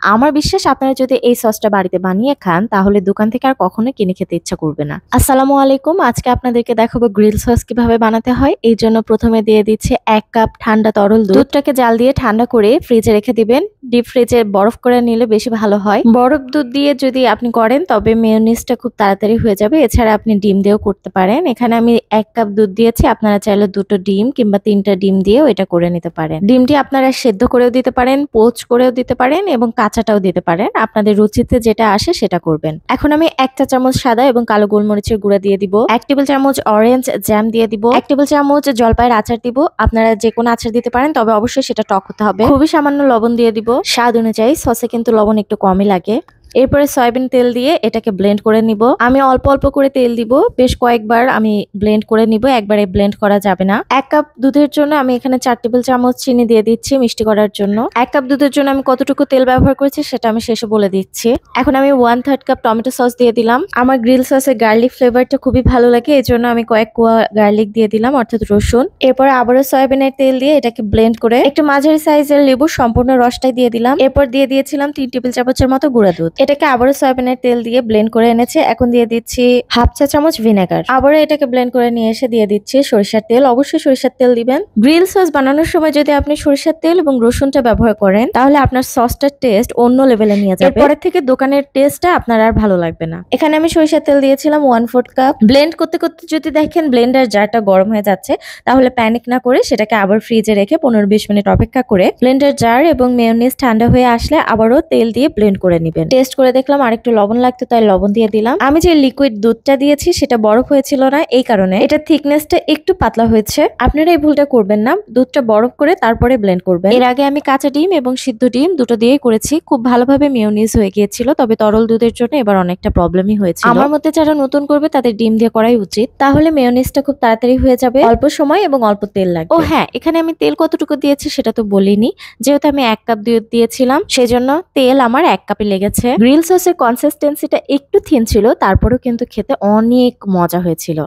আমার বিশ্বাস আপনারা যদি এই সসটা বাড়িতে বানিয়ে খান তাহলে দোকান থেকে আর কখনো কিনে খেতে ইচ্ছা করবে না। আসসালামু আলাইকুম। আজকে আপনাদেরকে দেখাবো গ্রিল সস কিভাবে বানাতে হয়। এই জন্য প্রথমে দিয়ে দিচ্ছি 1 কাপ ঠান্ডা তরল দুধ। দুধটাকে জাল দিয়ে ঠান্ডা করে ফ্রিজে রেখে দিবেন। ডিপ ফ্রিজে বরফ করে নিলে বেশি ভালো হয়। বরফ দুধ দিয়ে যদি আপনি করেন তবে মেয়োনিজটা খুব তাড়াতাড়ি হয়ে যাবে। এছাড়া আপনি ডিম দিয়েও করতে পারেন। এখানে আমি 1 কাপ দুধ দিয়েছি। আপনারা চাইলে 2টো ডিম কিংবা 3টা ডিম দিয়েও এটা করে নিতে পারেন। ডিমটি আপনারা সেদ্ধ করেও দিতে পারেন, পোচ করেও দিতে পারেন এবং কাঁচাটাও দিতে পারেন। আপনাদের রুচিতে যেটা আসে সেটা করবেন। এখন আমি 1 চা চামচ সাদা এবং কালো গোলমরিচের গুঁড়া দিয়ে দিব। 1 টেবিল চামচ অরেঞ্জ জ্যাম দিয়ে দিব। 1 টেবিল চামচ জলপাইয়ের আচার দিব। আপনারা যে কোনো আচার দিতে পারেন, তবে অবশ্যই সেটা টক হতে হবে। খুবই সামান্য লবণ দিয়ে দিব। স্বাদ অনুযায়ী, সসে কিন্তু লবণ একটু কমই লাগে। এরপরে সয়াবিন তেল দিয়ে এটাকে ব্লেন্ড করে নিব। আমি অল্প অল্প করে তেল দিব, বেশ কয়েকবার আমি ব্লেন্ড করে নিব, একবারে ব্লেন্ড করা যাবে না। 1 কাপ দুধের জন্য আমি এখানে 4 টেবিল চামচ চিনি দিয়ে দিচ্ছি মিষ্টি করার জন্য। 1 কাপ দুধের জন্য আমি কতটুকু তেল ব্যবহার করেছি সেটা আমি শেষে বলে দিচ্ছি। এখন আমি 1/3 কাপ টমেটো সস দিয়ে দিলাম। আমার গ্রিল সসে গার্লিক ফ্লেভারটা খুবই ভালো লাগে, এই জন্য আমি কয়েক কোয়া গার্লিক দিয়ে দিলাম, অর্থাৎ রসুন। এরপর আবারও সয়াবিনের তেল দিয়ে এটাকে ব্লেন্ড করে একটু মাঝারি সাইজের লেবুর সম্পূর্ণ রসটাই দিয়ে দিলাম। এরপর দিয়ে দিয়েছিলাম 3 টেবিল চামচের মতো গুঁড়া দুধ। এটাকে আবারও সয়াবিনের তেল দিয়ে ব্লেন্ড করে এনেছে। এখন দিয়ে দিচ্ছি 1/2 চা চামচ ভিনেগার। আবারও এটাকে ব্লেন্ড করে নিয়ে এসে দিয়ে দিচ্ছি সরিষার তেল। অবশ্যই সরিষার তেল দিবেন। গ্রিল সস বানানোর সময় যদি আপনি সরিষার তেল এবং রসুনটা ব্যবহার করেন তাহলে আপনার সসটার টেস্ট অন্য লেভেলে নিয়ে যাবে। এরপর থেকে দোকানের টেস্টটা আপনার আর ভালো লাগবে না। এখানে আমি সরিষার তেল দিয়েছিলাম 1/4 কাপ। ব্লেন্ড করতে করতে যদি দেখেন ব্লেন্ডার জারটা গরম হয়ে যাচ্ছে, তাহলে প্যানিক না করে সেটাকে আবার ফ্রিজে রেখে 15-20 মিনিট অপেক্ষা করে ব্লেন্ডার জার এবং মেয়োনিজ ঠান্ডা হয়ে আসলে আবারও তেল দিয়ে ব্লেন্ড করে নেবেন। টেস্ট করে দেখলাম আর একটু লবণ লাগতো, তাই লবণ দিয়ে দিলাম। আমি যে লিকুইড দুধটা দিয়েছি সেটা বরফ হয়েছিল না, এই কারণে এটা থিকনেসটা একটু পাতলা হয়েছে। আপনারা এই ভুলটা করবেন না, দুধটা বরফ করে তারপরে ব্লেন্ড করবেন। এর আগে আমি কাঁচা ডিম এবং সিদ্ধ ডিম দুটো দিয়েই করেছি, খুব ভালোভাবে মেয়োনিজ হয়ে গিয়েছিল। তবে তরল দুধের জন্য এবার অনেকটা প্রবলেমই হয়েছিল। আমার মতে যারা নতুন করবে তাদের ডিম দিয়ে করাই উচিত, তাহলে মেয়োনিজটা খুব তাড়াতাড়ি হয়ে যাবে, অল্প সময় এবং অল্প তেল লাগবে। ও হ্যাঁ, এখানে আমি তেল কতটুকু দিয়েছি সেটা তো বলিনি। যেহেতু আমি 1 কাপ দুধ দিয়েছিলাম সেজন্য তেল আমার 1 কাপে লেগেছে। গ্রিল সসের কনসিস্টেন্সিটা একটু থিন ছিল, তারপরেও কিন্তু খেতে অনেক মজা হয়েছিল।